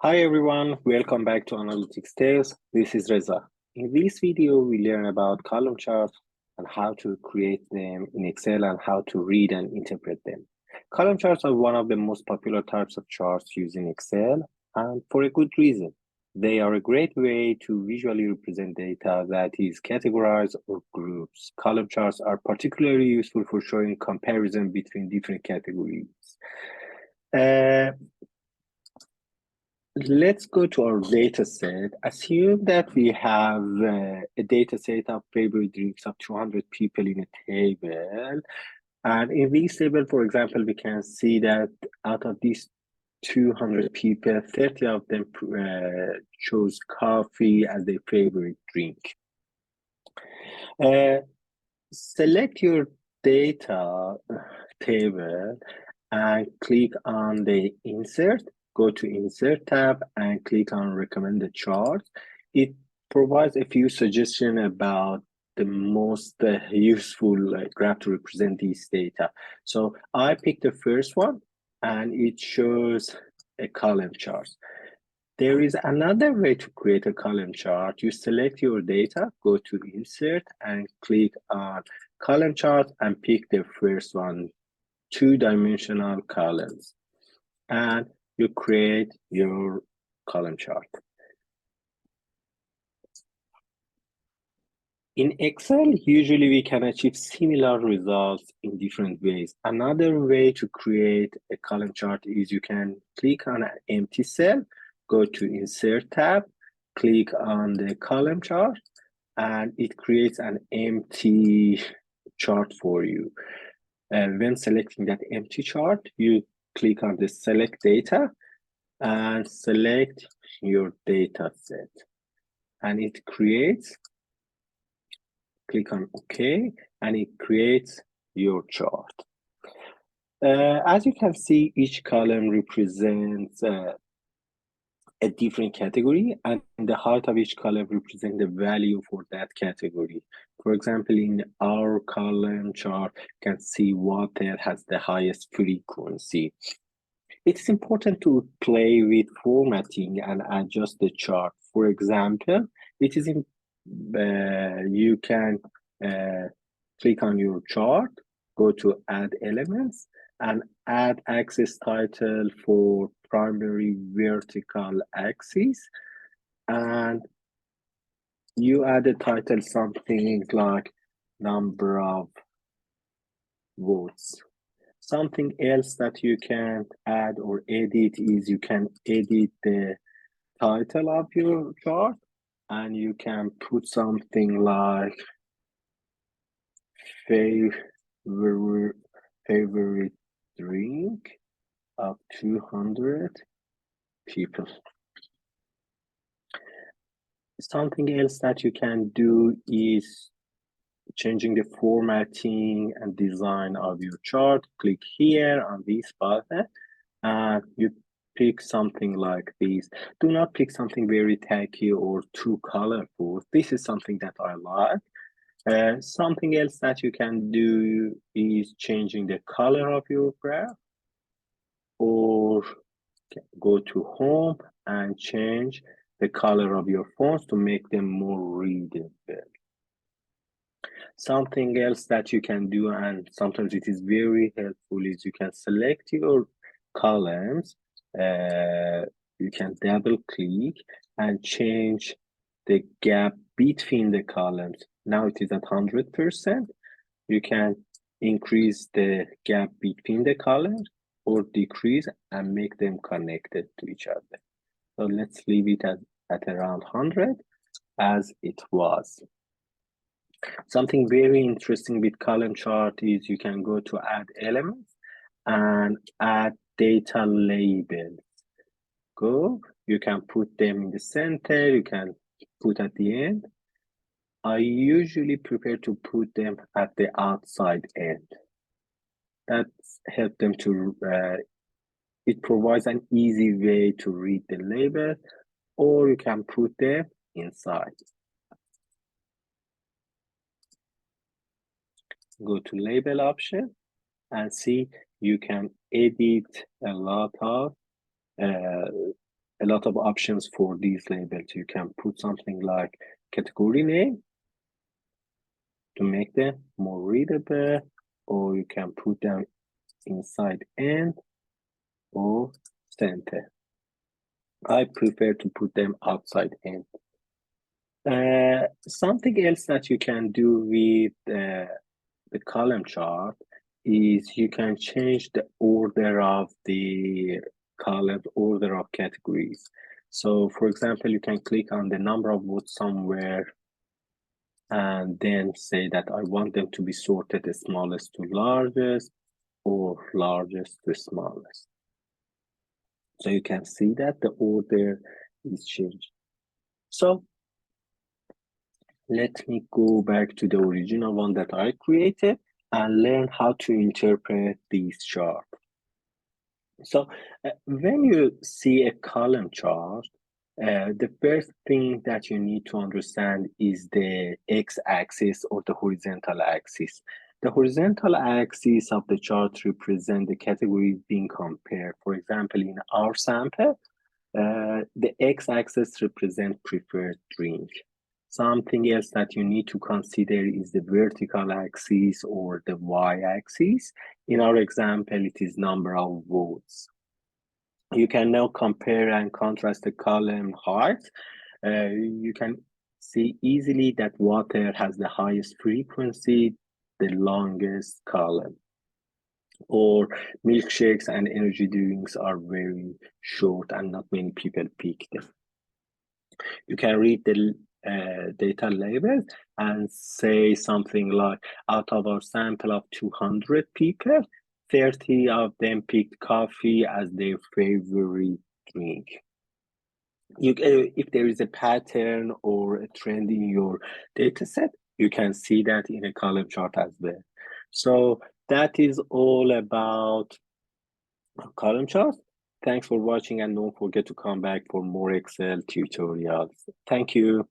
Hi everyone, welcome back to Analytics Tales. This is Reza. In this video, we learn about column charts and how to create them in Excel and how to read and interpret them. Column charts are one of the most popular types of charts used in Excel, and for a good reason. They are a great way to visually represent data that is categorized or groups. Column charts are particularly useful for showing comparison between different categories. Let's go to our data set. Assume that we have a data set of favorite drinks of 200 people in a table. And in this table, for example, we can see that out of these 200 people, 30 of them chose coffee as their favorite drink. Select your data table and click on the insert. Go to insert tab and click on recommended charts. It provides a few suggestions about the most useful graph to represent this data. So I picked the first one and it shows a column chart. There is another way to create a column chart. You select your data, go to insert and click on column chart and pick the first one, two-dimensional columns. And you create your column chart. In Excel, usually we can achieve similar results in different ways. Another way to create a column chart is you can click on an empty cell, go to Insert tab, click on the column chart, and it creates an empty chart for you. And when selecting that empty chart, you click on the Select Data and select your data set. And it creates, click on OK, and it creates your chart. As you can see, each column represents a different category, and the height of each column represents the value for that category. For example, in our column chart, you can see water has the highest frequency. It's important to play with formatting and adjust the chart. For example, it is in, you can click on your chart, go to add elements, and add axis title for primary vertical axis. And you add a title something like number of votes. Something else that you can add or edit is you can edit the title of your chart and you can put something like favorite drink of 200 people. Something else that you can do is changing the formatting and design of your chart. Click here on this button and you pick something like this. Do not pick something very tacky or too colorful. This is something that I like. Something else that you can do is changing the color of your graph, or go to home and change the color of your fonts to make them more readable. Something else that you can do, and sometimes it is very helpful, is you can select your columns. You can double click and change the gap between the columns. Now it is at 100%. You can increase the gap between the columns or decrease and make them connected to each other. So let's leave it at around 100 as it was. Something very interesting with column chart is you can go to add elements and add data labels. You can put them in the center, you can put at the end. I usually prefer to put them at the outside end. That's help them to, it provides an easy way to read the label, or you can put them inside. Go to label option and see you can edit a lot of a lot of options for these labels. You can put something like category name to make them more readable, or you can put them inside end or center. I prefer to put them outside end. Something else that you can do with the column chart is you can change the order of the columns, order of categories. So for example, you can click on the number of votes somewhere and then say that I want them to be sorted smallest to largest or largest to smallest. So you can see that the order is changed. So let me go back to the original one that I created and learn how to interpret these charts. So when you see a column chart, the first thing that you need to understand is the x-axis or the horizontal axis. The horizontal axis of the chart represents the categories being compared. For example, in our sample, the x-axis represents preferred drink. Something else that you need to consider is the vertical axis or the y-axis. In our example, it is number of votes. You can now compare and contrast the column height. You can see easily that water has the highest frequency, the longest column. Or milkshakes and energy drinks are very short and not many people pick them. You can read the data label and say something like, out of our sample of 200 people, 30 of them picked coffee as their favorite drink. If there is a pattern or a trend in your data set, you can see that in a column chart as well. So that is all about column charts. Thanks for watching and don't forget to come back for more Excel tutorials. Thank you.